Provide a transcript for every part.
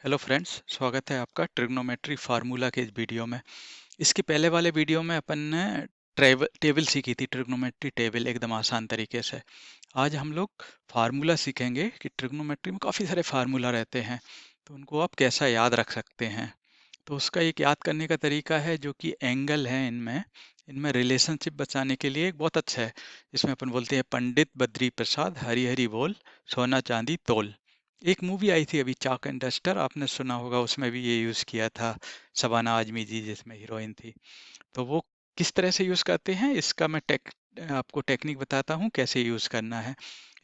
Hello friends, स्वागत है आपका ट्रिग्नोमेट्री फार्मूला के इस वीडियो में। इसके पहले वाले वीडियो में अपन ने टेबल सीखी थी, ट्रिग्नोमेट्री टेबल एकदम आसान तरीके से। आज हम लोग फार्मूला सीखेंगे कि ट्रिग्नोमेट्री में काफ़ी सारे फार्मूला रहते हैं, तो उनको आप कैसा याद रख सकते हैं। तो उसका एक याद करने का तरीका है जो कि एंगल है इनमें इनमें रिलेशनशिप बचाने के लिए एक बहुत अच्छा है। इसमें अपन बोलते हैं पंडित बद्री प्रसाद हरी हरी बोल, सोना चांदी तोल। एक मूवी आई थी अभी, चाक एंड डस्टर, आपने सुना होगा, उसमें भी ये यूज़ किया था। शबाना आजमी जी जिसमें हीरोइन थी। तो वो किस तरह से यूज़ करते हैं इसका मैं आपको टेक्निक बताता हूँ कैसे यूज़ करना है।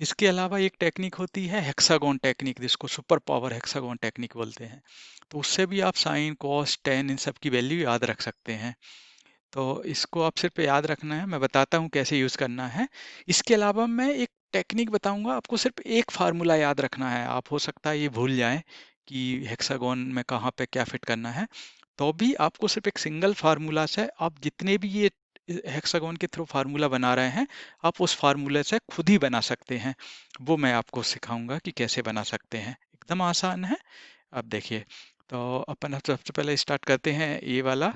इसके अलावा एक टेक्निक होती है हेक्सागोन टेक्निक, जिसको सुपर पावर हेक्सागोन टेक्निक बोलते हैं। तो उससे भी आप साइन कॉस टेन इन सब की वैल्यू याद रख सकते हैं। तो इसको आप सिर्फ याद रखना है, मैं बताता हूँ कैसे यूज़ करना है। इसके अलावा मैं एक टेक्निक बताऊंगा, आपको सिर्फ एक फार्मूला याद रखना है। आप हो सकता है ये भूल जाएं कि हेक्सागोन में कहाँ पे क्या फिट करना है, तो भी आपको सिर्फ एक सिंगल फार्मूला से आप जितने भी ये हेक्सागोन के थ्रू फार्मूला बना रहे हैं, आप उस फार्मूले से खुद ही बना सकते हैं। वो मैं आपको सिखाऊंगा कि कैसे बना सकते हैं, एकदम आसान है। अब देखिए, तो अपन अब सबसे पहले स्टार्ट करते हैं ये वाला।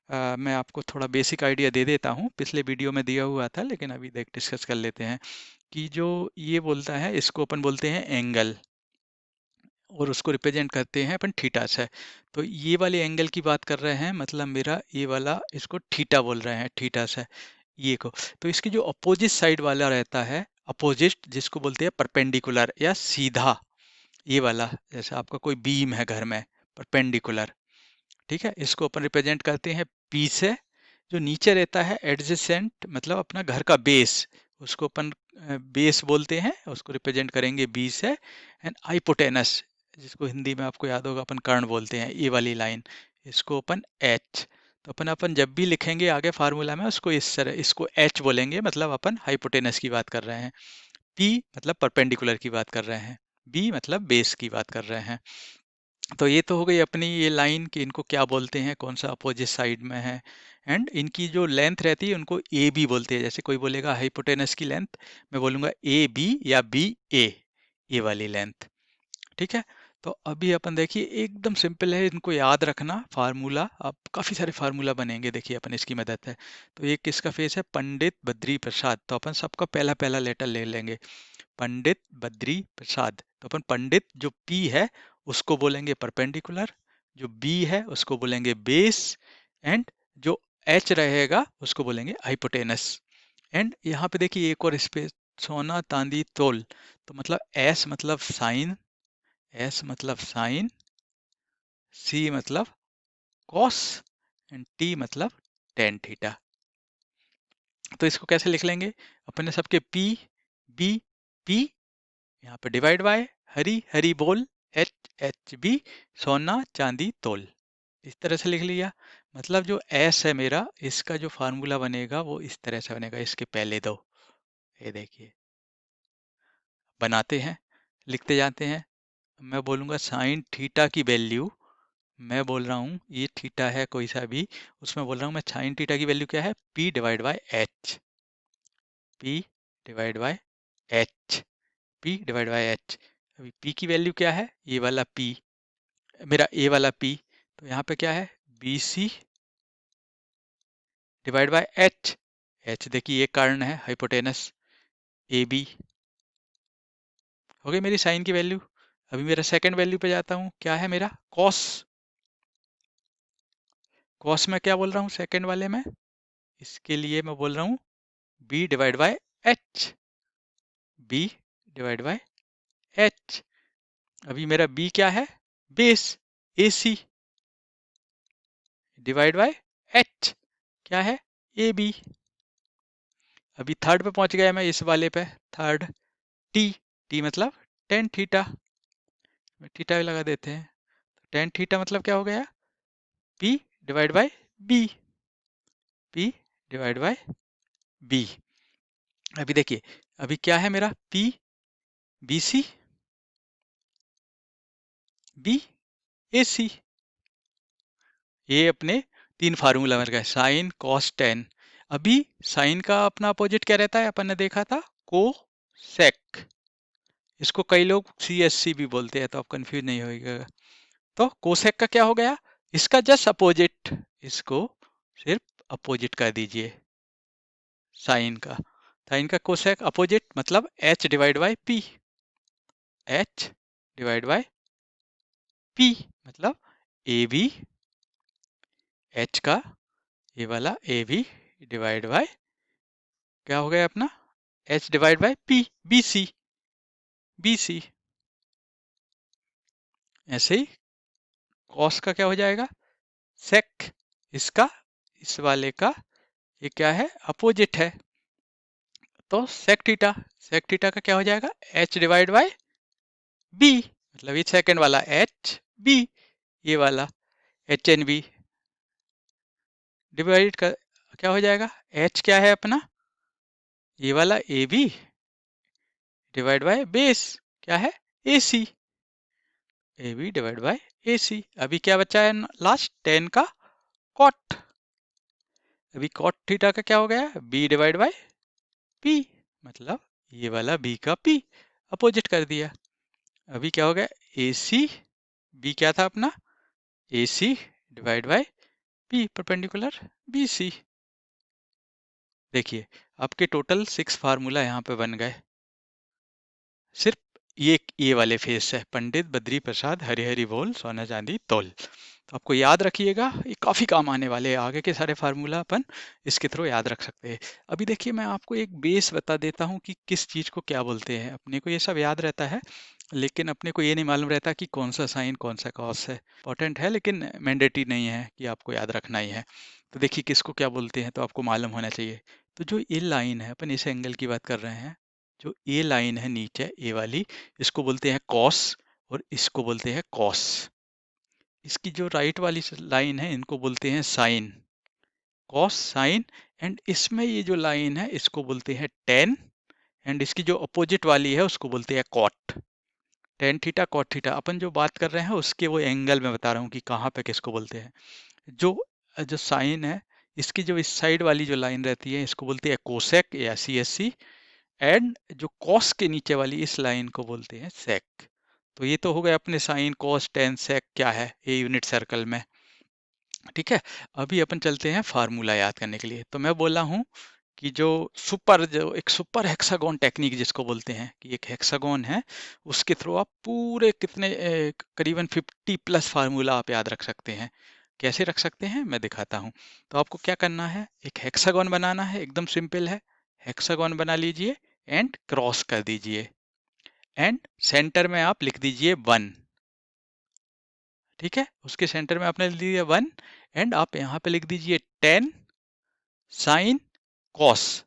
मैं आपको थोड़ा बेसिक आइडिया दे देता हूँ, पिछले वीडियो में दिया हुआ था, लेकिन अभी देख डिस्कस कर लेते हैं कि जो ये बोलता है इसको अपन बोलते हैं एंगल, और उसको रिप्रेजेंट करते हैं अपन थीटा से। तो ये वाले एंगल की बात कर रहे हैं, मतलब मेरा ये वाला, इसको थीटा बोल रहे हैं, थीटा से ये को। तो इसकी जो अपोजिट साइड वाला रहता है, अपोजिट जिसको बोलते हैं परपेंडिकुलर या सीधा, ये वाला, जैसे आपका कोई बीम है घर में, परपेंडिकुलर, ठीक है, इसको अपन रिप्रेजेंट करते हैं पी से। जो नीचे रहता है एडजेसेंट, मतलब अपना घर का बेस, उसको अपन बेस बोलते हैं, उसको रिप्रेजेंट करेंगे बी से। एंड हाइपोटेनस, जिसको हिंदी में आपको याद होगा अपन कर्ण बोलते हैं, ये वाली लाइन, इसको अपन एच। तो अपन जब भी लिखेंगे आगे फार्मूला में उसको इस तरह, इसको एच बोलेंगे, मतलब अपन हाइपोटेनस की बात कर रहे हैं। पी मतलब परपेंडिकुलर की बात कर रहे हैं, बी मतलब बेस की बात कर रहे हैं। तो ये तो हो गई अपनी ये लाइन कि इनको क्या बोलते हैं, कौन सा अपोजिट साइड में है। एंड इनकी जो लेंथ रहती है उनको ए बी बोलते हैं। जैसे कोई बोलेगा हाइपोटेनस की लेंथ, मैं बोलूँगा ए बी या बी ए, ये वाली लेंथ, ठीक है। तो अभी अपन देखिए एकदम सिंपल है इनको याद रखना फार्मूला। अब काफ़ी सारे फार्मूला बनेंगे, देखिए अपन इसकी मदद है। तो एक किसका फेस है, पंडित बद्री प्रसाद, तो अपन सबका पहला पहला लेटर ले लेंगे, पंडित बद्री प्रसाद। तो अपन पंडित जो पी है उसको बोलेंगे परपेंडिकुलर, जो बी है उसको बोलेंगे बेस, एंड जो एच रहेगा उसको बोलेंगे हाइपोटेनस। एंड यहाँ पे देखिए एक और स्पेस, सोना तांदी तोल। तो मतलब एस मतलब साइन, एस मतलब साइन, सी मतलब कॉस, एंड टी मतलब टेन थीटा। तो इसको कैसे लिख लेंगे, अपने सबके पी बी पी, यहाँ पे डिवाइड बाय हरी हरी बोल, एच एच बी, सोना चांदी तोल, इस तरह से लिख लिया। मतलब जो एस है मेरा, इसका जो फार्मूला बनेगा वो इस तरह से बनेगा, इसके पहले दो, ये देखिए, बनाते हैं, लिखते जाते हैं। मैं बोलूँगा साइन थीटा की वैल्यू, मैं बोल रहा हूँ ये थीटा है कोई सा भी, उसमें बोल रहा हूँ मैं साइन थीटा की वैल्यू क्या है, P divide by H, P divide by H, P divide by H. अभी पी की वैल्यू क्या है, ये वाला पी, मेरा ए वाला पी, तो यहाँ पे क्या है, B C divide by H, H देखिए ये कारण है हाइपोटेनस, ए बी, हो गई मेरी साइन की वैल्यू। अभी मेरा सेकंड वैल्यू पे जाता हूँ, क्या है मेरा कॉस, कॉस में क्या बोल रहा हूँ सेकंड वाले में, इसके लिए मैं बोल रहा हूँ B divide by H, B divide by H. अभी मेरा बी क्या है, base, A C divide by H, क्या है, ए बी। अभी थर्ड पे पहुंच गया मैं, इस वाले पे, थर्ड, टी, टी मतलब टेन थीटा, थीटा भी लगा देते हैं। टेन थीटा मतलब क्या हो गया, P divide by B, P divide by B. अभी देखिए, अभी क्या है मेरा, P B C B A C, ये अपने तीन फार्मूला मिल गए, साइन कॉस टेन। अभी साइन का अपना अपोजिट क्या रहता है, अपन ने देखा था को सेक, इसको कई लोग सी एस सी भी बोलते हैं, तो आप कंफ्यूज नहीं होइएगा। तो कोसेक का क्या हो गया, इसका जस्ट अपोजिट, इसको सिर्फ अपोजिट कर दीजिए साइन का। साइन का कोसेक अपोजिट मतलब h divide by P, h divide by P मतलब ए बी, h का ये वाला ए बी डिवाइड बाई क्या हो गया अपना h divide by P, B C, B C. ऐसे ही कॉस का क्या हो जाएगा, सेक, इसका इस वाले का ये क्या है, अपोजिट है, तो सेक थीटा, सेक थीटा का क्या हो जाएगा, h डिवाइड बाई बी, मतलब ये सेकंड वाला h बी, ये वाला एच एन बी डिवाइड कर क्या हो जाएगा, h क्या है अपना ये वाला A B divide by base क्या है A C, A B divide by A C. अभी क्या बचा है लास्ट 10 का कॉट, अभी कॉट थीटा का क्या हो गया, बी डिवाइड बाय पी, मतलब ये वाला बी का पी अपोजिट कर दिया। अभी क्या हो गया ए सी, बी क्या था अपना A C divide by P perpendicular B C. देखिए आपके टोटल 6 फार्मूला यहाँ पे बन गए, सिर्फ ये वाले फेस से, पंडित बद्री प्रसाद हरि हरि बोल सोना चांदी तोल। तो आपको याद रखिएगा, ये काफ़ी काम आने वाले हैं, आगे के सारे फार्मूला अपन इसके थ्रू याद रख सकते हैं। अभी देखिए मैं आपको एक बेस बता देता हूँ कि किस चीज़ को क्या बोलते हैं। अपने को ये सब याद रहता है, लेकिन अपने को ये नहीं मालूम रहता कि कौन सा साइन कौन सा कॉस है। इंपॉर्टेंट है लेकिन मैंडेटरी नहीं है कि आपको याद रखना ही है। तो देखिए किसको क्या बोलते हैं तो आपको मालूम होना चाहिए। तो जो ये लाइन है, अपन इस एंगल की बात कर रहे हैं, जो ये लाइन है नीचे ए वाली, इसको बोलते हैं कॉस और इसको बोलते हैं कॉस। इसकी जो राइट वाली लाइन है इनको बोलते हैं साइन, कॉस साइन। एंड इसमें ये जो लाइन है इसको बोलते हैं टेन, एंड इसकी जो अपोजिट वाली है उसको बोलते हैं cot. Tan theta cot theta, अपन जो बात कर रहे हैं उसके वो एंगल में बता रहा हूँ कि कहाँ पे किसको बोलते हैं। जो जो साइन है इसकी जो इस साइड वाली जो लाइन रहती है इसको बोलते हैं कोसेक या सी एस सी, एंड जो कॉस के नीचे वाली इस लाइन को बोलते हैं सेक। तो ये तो हो गए अपने साइन कॉस टेन सेक क्या है ये यूनिट सर्कल में, ठीक है। अभी अपन चलते हैं फार्मूला याद करने के लिए। तो मैं बोला हूँ कि जो एक सुपर हेक्सागोन टेक्निक जिसको बोलते हैं, कि एक हेक्सागोन है उसके थ्रू आप पूरे कितने करीबन 50 प्लस फार्मूला आप याद रख सकते हैं। कैसे रख सकते हैं मैं दिखाता हूँ। तो आपको क्या करना है, एक हेक्सागोन बनाना है, एकदम सिंपल है। हेक्सागोन बना लीजिए एंड क्रॉस कर दीजिए, एंड सेंटर में आप लिख दीजिए 1, ठीक है। उसके सेंटर में आपने लिख दिया 1, एंड आप यहाँ पे लिख दीजिए 10 sine cos,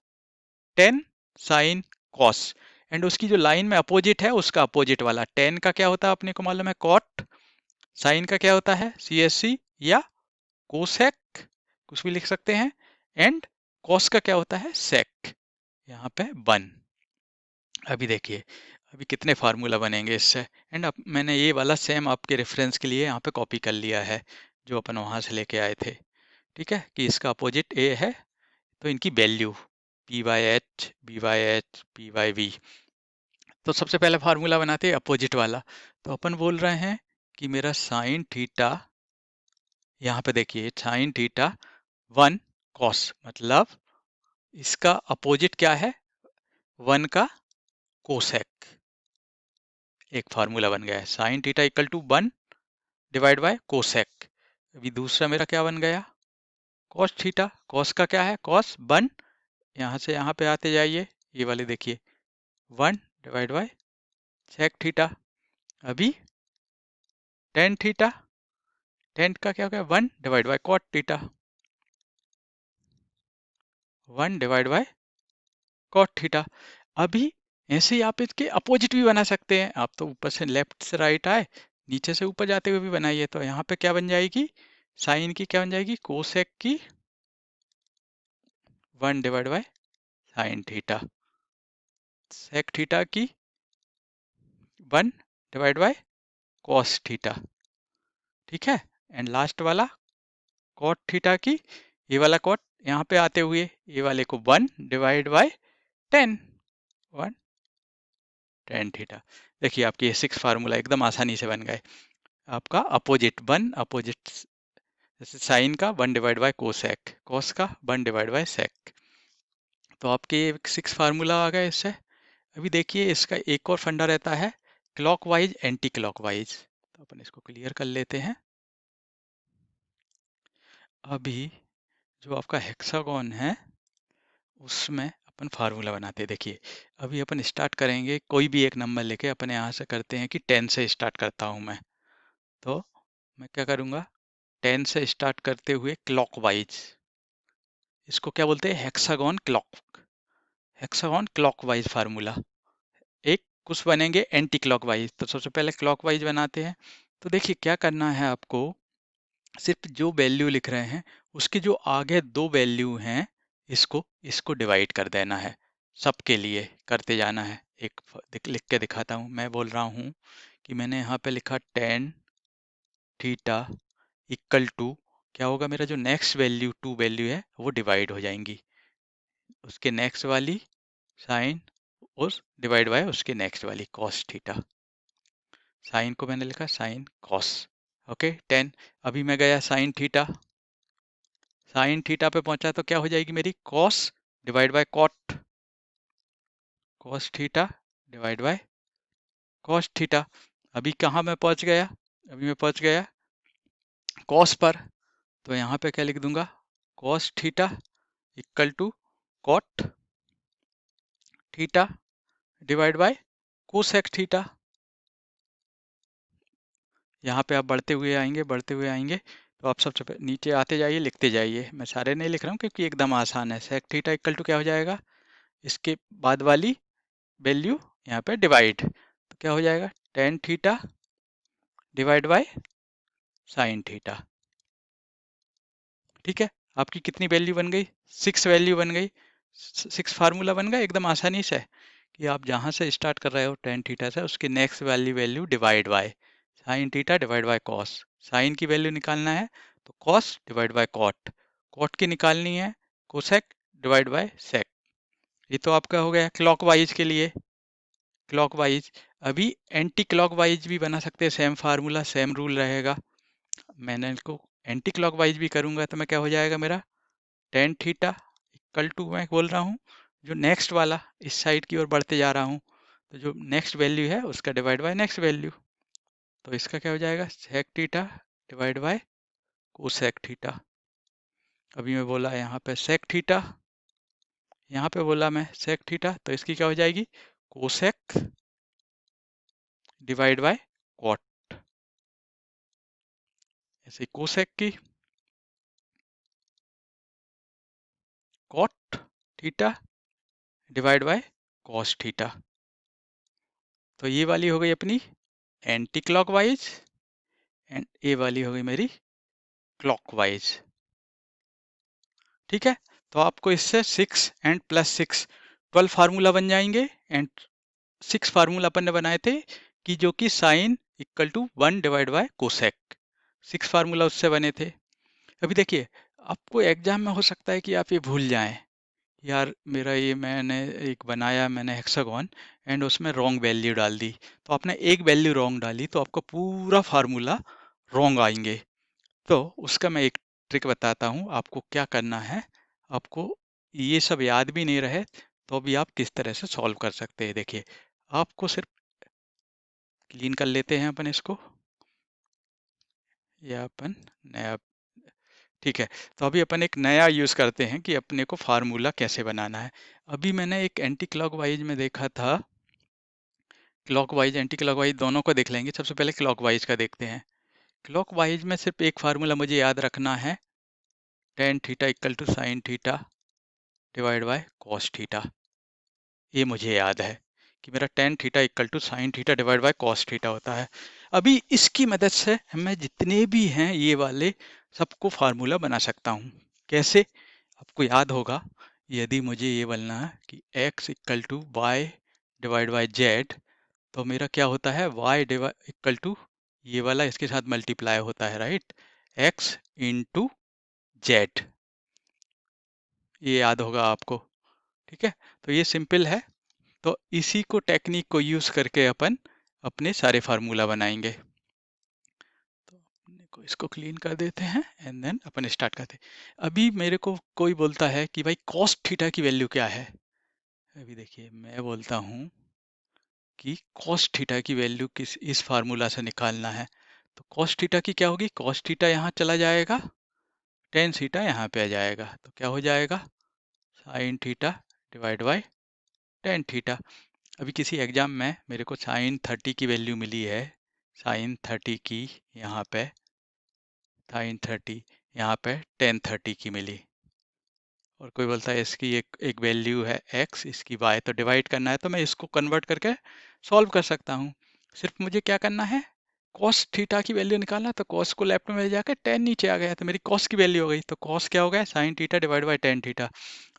10 sign cos. And उसकी जो लाइन में अपोजिट है उसका अपोजिट वाला 10 का क्या होता है अपने को मालूम है कॉट, साइन का क्या होता है सी एस सी या कोसेक, कुछ भी लिख सकते हैं, एंड कॉस का क्या होता है सेक, यहाँ पे 1। अभी देखिए अभी कितने फार्मूला बनेंगे इससे। एंड अब मैंने ये वाला सेम आपके रेफरेंस के लिए यहाँ पे कॉपी कर लिया है जो अपन वहाँ से लेके आए थे, ठीक है, कि इसका अपोजिट ए है तो इनकी value P by H, B by H, P by V. तो सबसे पहले फार्मूला बनाते हैं अपोजिट वाला। तो अपन बोल रहे हैं कि मेरा साइन थीटा, यहाँ पे देखिए साइन थीटा 1 कॉस, मतलब इसका अपोजिट क्या है 1 का कोसेक। एक फार्मूला बन गया है sine theta equal to 1 divide by cosec. अभी दूसरा मेरा क्या बन गया कॉस थीटा, कॉस का क्या है कॉस 1, यहाँ से यहाँ पे आते जाइए, ये वाले देखिए 1 डिवाइड बाय सेक थीटा। अभी टेन थीटा, टेन का क्या हो गया 1 divide by cot theta, 1 divide by cot theta. अभी ऐसे ही आप इसके अपोजिट भी बना सकते हैं, आप तो ऊपर से लेफ्ट से राइट आए, नीचे से ऊपर जाते हुए भी बनाइए। तो यहाँ पे क्या बन जाएगी साइन की क्या बन जाएगी कोसेक की 1 divide by sine theta, sec theta की 1 डिवाइड बाय कॉस थीटा, ठीक है। एंड लास्ट वाला कॉट थीटा की, ये वाला कॉट यहाँ पे आते हुए ये वाले को 1 डिवाइड बाय 10, 1 टेन थीटा। देखिए आपके ये 6 फार्मूला एकदम आसानी से बन गए। आपका अपोजिट, वन अपोजिट, जैसे साइन का 1/, कोसेक, कॉस का 1/, सेक। तो आपके 6 फार्मूला आ गए इससे। अभी देखिए इसका एक और फंडा रहता है, क्लॉकवाइज एंटी क्लॉकवाइज। तो अपन इसको क्लियर कर लेते हैं। अभी जो आपका हेक्सागोन है उसमें अपन फार्मूला बनाते हैं। देखिए अभी अपन स्टार्ट करेंगे, कोई भी एक नंबर लेके अपन यहाँ से करते हैं कि 10 से स्टार्ट करता हूँ मैं। तो मैं क्या करूँगा, 10 से स्टार्ट करते हुए क्लॉकवाइज, इसको क्या बोलते हैं, hexagon clock, hexagon clockwise formula. एक कुछ बनेंगे एंटी क्लॉकवाइज, तो सबसे पहले क्लॉकवाइज बनाते हैं। तो देखिए क्या करना है आपको, सिर्फ जो वैल्यू लिख रहे हैं उसके जो आगे दो वैल्यू हैं, इसको इसको डिवाइड कर देना है, सबके लिए करते जाना है। एक लिख के दिखाता हूँ। मैं बोल रहा हूँ कि मैंने यहाँ पे लिखा टेन थीटा इक्वल टू, क्या होगा, मेरा जो नेक्स्ट वैल्यू टू वैल्यू है वो डिवाइड हो जाएंगी, उसके नेक्स्ट वाली साइन, उस डिवाइड बाय उसके नेक्स्ट वाली कॉस थीटा। साइन को मैंने लिखा साइन कॉस, ओके 10। अभी मैं गया साइन थीटा, साइन थीटा पे पहुंचा तो क्या हो जाएगी मेरी, cos divide by cot, cos theta divide by cos theta. अभी कहाँ मैं पहुंच गया, अभी मैं पहुंच गया कॉस पर। तो यहाँ पे क्या लिख दूंगा, cos theta equal to cot theta divide by cosec theta. यहाँ पे आप बढ़ते हुए आएंगे, बढ़ते हुए आएंगे, तो आप सबसे नीचे आते जाइए, लिखते जाइए। मैं सारे नहीं लिख रहा हूँ क्योंकि एकदम आसान है। सेक थीटा इक्वल टू क्या हो जाएगा, इसके बाद वाली वैल्यू यहाँ पे डिवाइड, तो क्या हो जाएगा, tan theta divide by sine theta. ठीक है, आपकी कितनी वैल्यू बन गई, 6 वैल्यू बन गई, 6 फार्मूला बन गया एकदम आसानी से, कि आप जहाँ से स्टार्ट कर रहे हो टेन थीटा से, उसकी नेक्स्ट वाली value divide by sine theta divide by cos. Sine की वैल्यू निकालना है तो cos divide by cot, cot की निकालनी है कोसेक डिवाइड बाय सेक। ये तो आपका हो गया क्लॉकवाइज के लिए, क्लॉकवाइज। अभी एंटी क्लॉकवाइज भी बना सकते हैं, सेम फार्मूला सेम रूल रहेगा। मैंने इसको एंटी क्लॉकवाइज भी करूंगा तो मैं क्या हो जाएगा मेरा, टेन थीटा इक्वल टू, मैं बोल रहा हूँ जो नेक्स्ट वाला इस साइड की ओर बढ़ते जा रहा हूँ, तो जो नेक्स्ट वैल्यू है उसका डिवाइड बाय नेक्स्ट वैल्यू। तो इसका क्या हो जाएगा, sec theta divide by cosec theta. अभी मैं बोला यहाँ पे सेक थीटा, यहाँ पे बोला मैं सेक थीटा, तो इसकी क्या हो जाएगी, कोसेक डिवाइड बाय कॉट। ऐसे कोसेक की cot theta divide by cos theta. तो ये वाली हो गई अपनी एंटी क्लॉकवाइज, एंड ये वाली हो गई मेरी क्लॉकवाइज। ठीक है, तो आपको इससे 6 एंड प्लस 6 12 फार्मूला बन जाएंगे। एंड 6 फार्मूला अपन ने बनाए थे कि जो कि sine equal to 1 divide by cosec, 6 formula उससे बने थे। अभी देखिए आपको एग्जाम में हो सकता है कि आप ये भूल जाएं, यार मेरा ये मैंने एक बनाया, मैंने हेक्सागोन एंड उसमें रॉन्ग वैल्यू डाल दी, तो आपने एक वैल्यू रॉन्ग डाली तो आपका पूरा फार्मूला रॉन्ग आएंगे। तो उसका मैं एक ट्रिक बताता हूँ आपको क्या करना है। आपको ये सब याद भी नहीं रहे तो भी आप किस तरह से सॉल्व कर सकते हैं। देखिए आपको सिर्फ क्लीन कर लेते हैं अपन इसको, या अपन नया, ठीक है। तो अभी अपन एक नया यूज़ करते हैं कि अपने को फार्मूला कैसे बनाना है। अभी मैंने एक एंटी क्लॉकवाइज में देखा था, क्लॉकवाइज एंटी क्लॉकवाइज दोनों को देख लेंगे। सबसे पहले क्लॉकवाइज का देखते हैं। क्लॉकवाइज में सिर्फ एक फार्मूला मुझे याद रखना है, tan theta equal to sine theta divide by cos theta. ये मुझे याद है कि मेरा tan theta equal to sine theta divide by cos theta होता है। अभी इसकी मदद से मैं जितने भी हैं ये वाले सबको फार्मूला बना सकता हूँ। कैसे, आपको याद होगा, यदि मुझे ये बोलना है कि x equal to Y divide by Z, तो मेरा क्या होता है, y डिवाइड इक्वल टू ये वाला इसके साथ मल्टीप्लाई होता है, राइट, x इंटू जेड। ये याद होगा आपको, ठीक है। तो ये सिंपल है, तो इसी को टेक्निक को यूज करके अपन अपने सारे फार्मूला बनाएंगे। अपने को इसको क्लीन कर देते हैं एंड देन अपन स्टार्ट करते हैं। अभी मेरे को कोई बोलता है कि भाई कॉस थीटा की वैल्यू क्या है। अभी देखिए मैं बोलता हूँ कि कॉस थीटा की वैल्यू किस इस फार्मूला से निकालना है। तो कॉस थीटा की क्या होगी, कॉस थीटा यहाँ चला जाएगा, टेन थीटा यहाँ पे आ जाएगा, तो क्या हो जाएगा sine theta divide by tan theta. अभी किसी एग्जाम में मेरे को साइन 30 की वैल्यू मिली है, साइन 30 की यहाँ पे, साइन 30 यहाँ पे टेन 30 की मिली, और कोई बोलता है इसकी एक वैल्यू है x, इसकी y, तो डिवाइड करना है तो मैं इसको कन्वर्ट करके सॉल्व कर सकता हूँ। सिर्फ मुझे क्या करना है, cos थीटा की वैल्यू निकालना, तो cos को लेफ्ट में ले जाकर tan नीचे आ गया तो मेरी cos की वैल्यू हो गई, तो cos क्या हो गया sin theta divide by tan theta.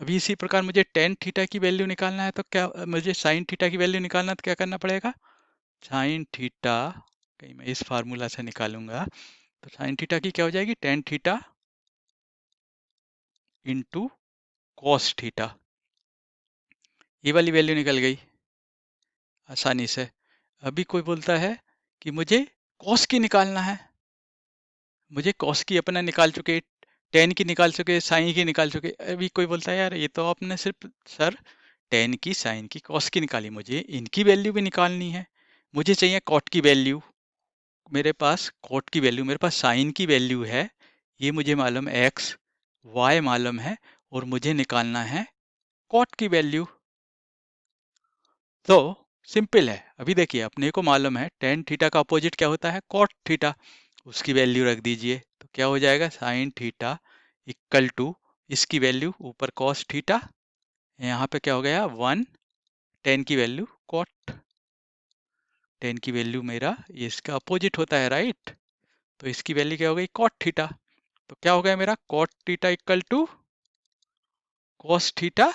अभी इसी प्रकार मुझे tan थीटा की वैल्यू निकालना है, तो क्या मुझे sin थीटा की वैल्यू निकालना है तो क्या करना पड़ेगा, sin थीटा, कहीं मैं इस फार्मूला से निकालूंगा तो sin थीटा की क्या हो जाएगी tan theta into cos theta, ये वाली वैल्यू निकल गई आसानी से। अभी कोई बोलता है कि मुझे कॉस की निकालना है, मुझे कॉस की अपना निकाल चुके, टेन की निकाल चुके, साइन की निकाल चुके। अभी कोई बोलता है यार ये तो आपने सिर्फ सर टेन की, साइन की, कॉस की निकाली, मुझे इनकी वैल्यू भी निकालनी है, मुझे चाहिए कॉट की वैल्यू। मेरे पास कॉट की वैल्यू, मेरे पास साइन की वैल्यू है, ये मुझे मालूम है एक्स, वाई मालूम है, और मुझे निकालना है कॉट की वैल्यू। तो सिंपल है। अभी देखिए अपने को मालूम है टेन थीटा का अपोजिट क्या होता है, कॉट थीटा, उसकी वैल्यू रख दीजिए तो क्या हो जाएगा साइन थीटा इक्वल टू, इसकी वैल्यू ऊपर कॉस थीटा, यहाँ पे क्या हो गया वन, टेन की वैल्यू कॉट, टेन की वैल्यू मेरा ये इसका अपोजिट होता है राइट, तो इसकी वैल्यू क्या हो गई कॉट थीटा, तो क्या हो गया मेरा cot theta equal to cos theta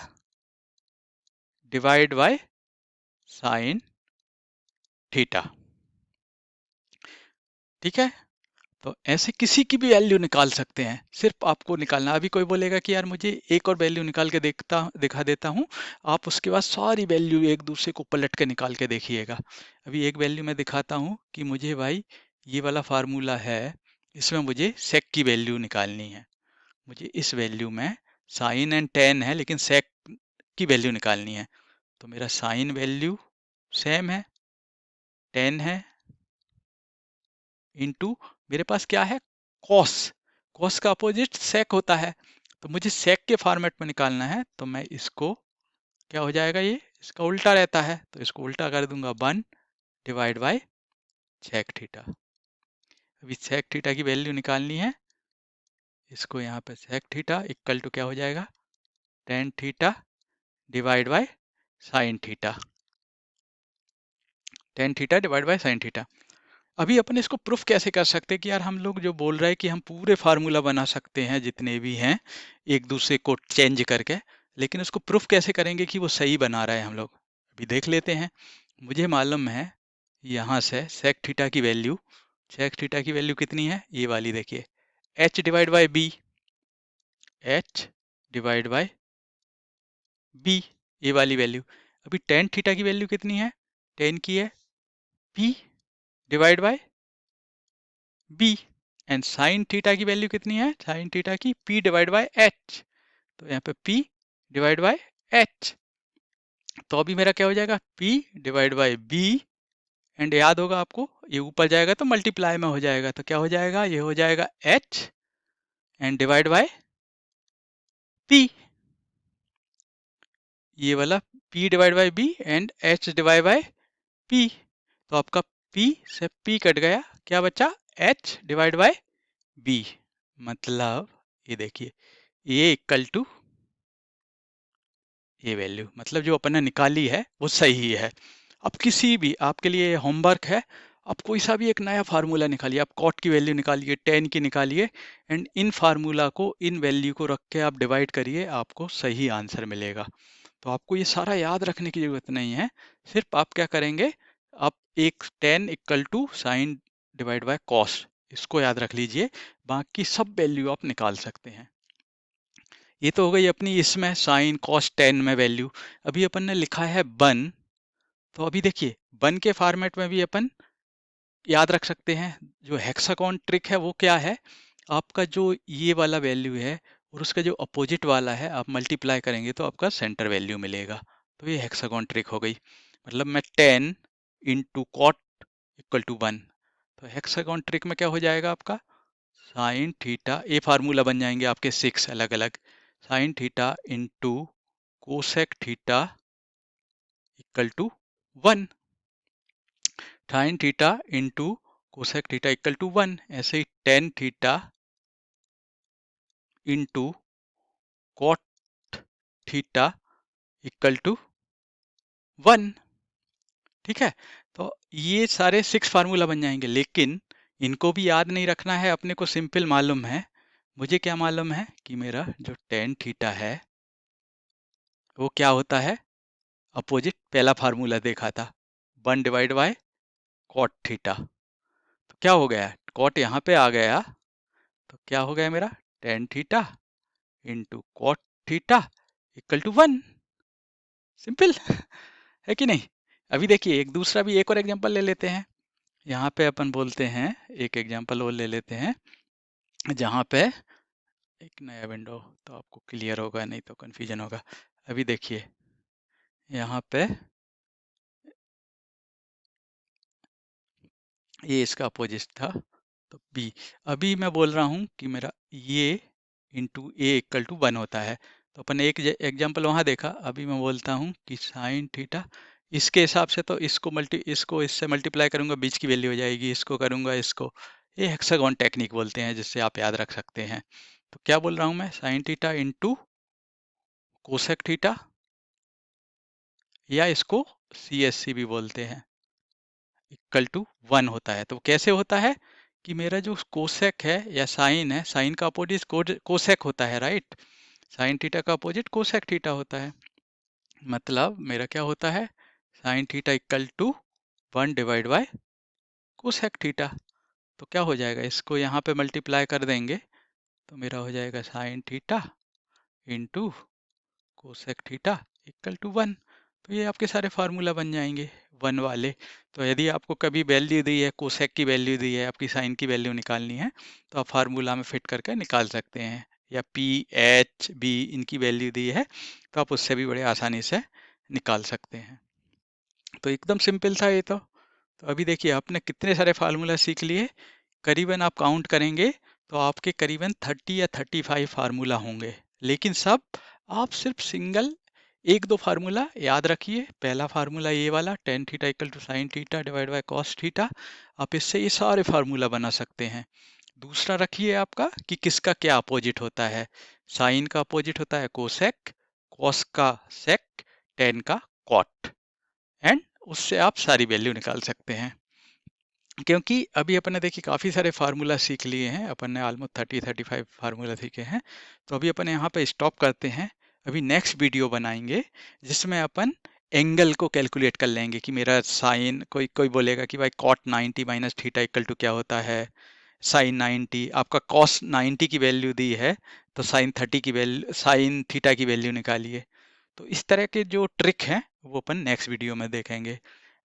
divide by sine theta. ठीक है, तो ऐसे किसी की भी वैल्यू निकाल सकते हैं, सिर्फ आपको निकालना। अभी कोई बोलेगा कि यार मुझे एक और वैल्यू निकाल के दिखा देता हूँ, आप उसके बाद सारी वैल्यू एक दूसरे को पलट के निकाल के देखिएगा। अभी एक वैल्यू मैं दिखाता हूँ कि मुझे भाई ये वाला फार्मूला है, इसमें मुझे सेक की वैल्यू निकालनी है, मुझे इस वैल्यू में साइन एंड टेन है लेकिन सेक की वैल्यू निकालनी है। तो मेरा साइन वैल्यू सेम है, टेन है, इंटू मेरे पास क्या है कॉस, कॉस का अपोजिट सेक होता है, तो मुझे सेक के फॉर्मेट में निकालना है, तो मैं इसको क्या हो जाएगा, ये इसका उल्टा रहता है तो इसको उल्टा कर दूंगा, one divide by sec theta. अभी सेक थीटा की वैल्यू निकालनी है, इसको यहाँ पे सेक थीटा इक्वल टू क्या हो जाएगा tan theta divide by sine theta, tan theta divide by sine theta. अभी अपन इसको प्रूफ कैसे कर सकते हैं कि यार हम लोग जो बोल रहे हैं कि हम पूरे फार्मूला बना सकते हैं जितने भी हैं एक दूसरे को चेंज करके, लेकिन उसको प्रूफ कैसे करेंगे कि वो सही बना रहा है हम लोग, अभी देख लेते हैं। मुझे मालूम है यहाँ से सेक थीटा की वैल्यू, सेक थीटा की वैल्यू कितनी है, ये वाली देखिए H divide by B, H divide by B, ये वाली वैल्यू। अभी टेन थीटा की वैल्यू कितनी है, टेन की है P divide by B, and sine theta की वैल्यू कितनी है, साइन थीटा की p डिवाइड बाय एच, तो यहाँ पे p डिवाइड बाय एच, तो अभी मेरा क्या हो जाएगा p divide bye b, and याद होगा आपको ये ऊपर जाएगा तो मल्टीप्लाई में हो जाएगा, तो क्या हो जाएगा, ये हो जाएगा h and divide by p, ये वाला p divide bye b and h divide by p, तो आपका p से p कट गया, क्या बचा h डिवाइड बाय b, मतलब ये देखिए ये इक्वल टू ये वैल्यू, मतलब जो अपन ने निकाली है वो सही है। अब किसी भी आपके लिए होमवर्क है, आप कोई सा भी एक नया फार्मूला निकालिए, आप कॉट की वैल्यू निकालिए, टेन की निकालिए, एंड इन फार्मूला को इन वैल्यू को रख के आप डिवाइड करिए, आपको सही आंसर मिलेगा। तो आपको ये सारा याद रखने की जरूरत नहीं है, सिर्फ आप क्या करेंगे, आप एक tan equal to sine divide by cos, इसको याद रख लीजिए, बाकी सब वैल्यू आप निकाल सकते हैं। ये तो हो गई अपनी इसमें साइन कॉस टेन में वैल्यू। अभी अपन ने लिखा है वन, तो अभी देखिए वन के फॉर्मेट में भी अपन याद रख सकते हैं। जो हेक्सागोन ट्रिक है वो क्या है, आपका जो ये वाला वैल्यू है और उसका जो अपोजिट वाला है आप मल्टीप्लाई करेंगे तो आपका सेंटर वैल्यू मिलेगा। तो ये हेक्सागोन ट्रिक हो गई। मतलब मैं 10 इंटू कॉट इक्वल टू 1, तो हेक्सागोन ट्रिक में क्या हो जाएगा आपका, साइन थीटा, ये फार्मूला बन जाएंगे आपके 6 अलग अलग। Sine theta into cosec theta equal to 1, sine theta into cosec theta equal to 1, ऐसे ही tan theta into cot theta equal to 1। ठीक है, तो ये सारे 6 फार्मूला बन जाएंगे, लेकिन इनको भी याद नहीं रखना है अपने को। सिंपल मालूम है, मुझे क्या मालूम है कि मेरा जो टेन थीटा है वो क्या होता है, अपोजिट पहला फार्मूला देखा था, 1 डिवाइड बाय कॉट थीटा। तो क्या हो गया, कॉट यहाँ पे आ गया, तो क्या हो गया मेरा, tan theta into cot theta equal to 1। Simple है कि नहीं। अभी देखिए एक दूसरा भी, एक और एग्जांपल ले लेते हैं। यहाँ पे अपन बोलते हैं, एक एग्जांपल और ले लेते हैं, जहाँ पे एक नया विंडो, तो आपको क्लियर होगा, नहीं तो कंफ्यूजन होगा। अभी देखिए यहाँ पे ये इसका अपोजिट था, तो बी। अभी मैं बोल रहा हूँ कि मेरा ये इंटू ए इक्वल टू 1 होता है। तो अपन एक एग्जांपल वहाँ देखा। अभी मैं बोलता हूँ कि साइन थीटा, इसके हिसाब से तो इसको इससे मल्टीप्लाई करूंगा, बीच की वैल्यू हो जाएगी, इसको करूंगा इसको, ये हेक्सागोन टेक्निक बोलते हैं, जिससे आप याद रख सकते हैं। तो क्या बोल रहा हूँ मैं, sign theta into cosec theta, या इसको सी एस सी भी बोलते हैं, इक्वल टू 1 होता है। तो कैसे होता है कि मेरा जो कोसेक है या साइन है, साइन का अपोजिट कोसेक होता है, राइट। साइन थीटा का अपोजिट कोसेक थीटा होता है। मतलब मेरा क्या होता है, sine theta equal to 1 divide by cosec theta. तो क्या हो जाएगा, इसको यहाँ पे मल्टीप्लाई कर देंगे तो मेरा हो जाएगा sine theta into cosec theta equal to 1। तो ये आपके सारे फार्मूला बन जाएंगे 1 वाले। तो यदि आपको कभी वैल्यू दी है, कोसेक की वैल्यू दी है, आपकी साइन की वैल्यू निकालनी है, तो आप फार्मूला में फिट करके निकाल सकते हैं। या पी एच बी इनकी वैल्यू दी है तो आप उससे भी बड़े आसानी से निकाल सकते हैं। तो एकदम सिंपल था ये तो अभी देखिए आपने कितने सारे फार्मूला सीख लिए। करीबन आप काउंट करेंगे तो आपके करीबन 30 या 35 फार्मूला होंगे, लेकिन सब आप सिर्फ सिंगल एक दो फार्मूला याद रखिए। पहला फार्मूला ये वाला, tan theta equal to sine theta divide by cos theta, आप इससे ये सारे फार्मूला बना सकते हैं। दूसरा रखिए आपका कि किसका क्या अपोजिट होता है, साइन का अपोजिट होता है कोसेक, कॉस का सेक, टेन का कॉट, एंड उससे आप सारी वैल्यू निकाल सकते हैं। क्योंकि अभी अपन ने देखिए काफ़ी सारे फार्मूला सीख लिए हैं, अपन ने ऑलमोस्ट 30-35 फार्मूला सीखे हैं। तो अभी अपन यहाँ पे स्टॉप करते हैं। अभी नेक्स्ट वीडियो बनाएंगे जिसमें अपन एंगल को कैलकुलेट कर लेंगे कि मेरा साइन, कोई कोई बोलेगा कि भाई cot 90 minus theta equal to क्या होता है, साइन 90, आपका कॉस 90 की वैल्यू दी है तो साइन 30 की वैल्यू, साइन थीटा की वैल्यू निकालिए। तो इस तरह के जो ट्रिक हैं वो अपन नेक्स्ट वीडियो में देखेंगे।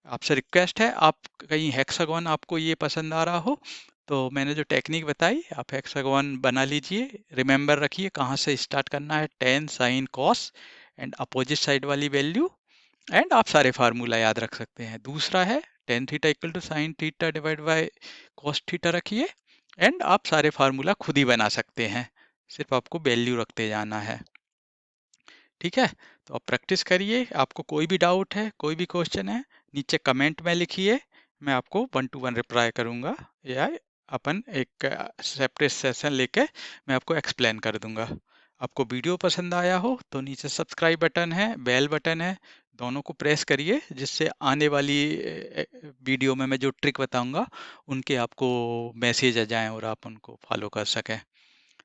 आपसे रिक्वेस्ट है, आप कहीं हेक्सागोन आपको ये पसंद आ रहा हो तो मैंने जो टेक्निक बताई आप हेक्सागोन बना लीजिए। रिमेंबर रखिए कहाँ से स्टार्ट करना है, tan sine cos and opposite side वाली वैल्यू, एंड आप सारे फार्मूला याद रख सकते हैं। दूसरा है tan theta equal to sine theta divide by cos theta रखिए, एंड आप सारे फार्मूला खुद ही बना सकते हैं, सिर्फ आपको वैल्यू रखते जाना है। ठीक है, तो आप प्रैक्टिस करिए। आपको कोई भी डाउट है, कोई भी क्वेश्चन है, नीचे कमेंट में लिखिए, मैं आपको 1 to 1 रिप्लाई करूंगा, या अपन एक सेपरेट सेशन लेके मैं आपको एक्सप्लेन कर दूंगा। आपको वीडियो पसंद आया हो तो नीचे सब्सक्राइब बटन है, बेल बटन है, दोनों को प्रेस करिए, जिससे आने वाली वीडियो में मैं जो ट्रिक बताऊंगा उनके आपको मैसेज आ जाएं और आप उनको फॉलो कर सकें।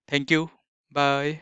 Thank you, bye.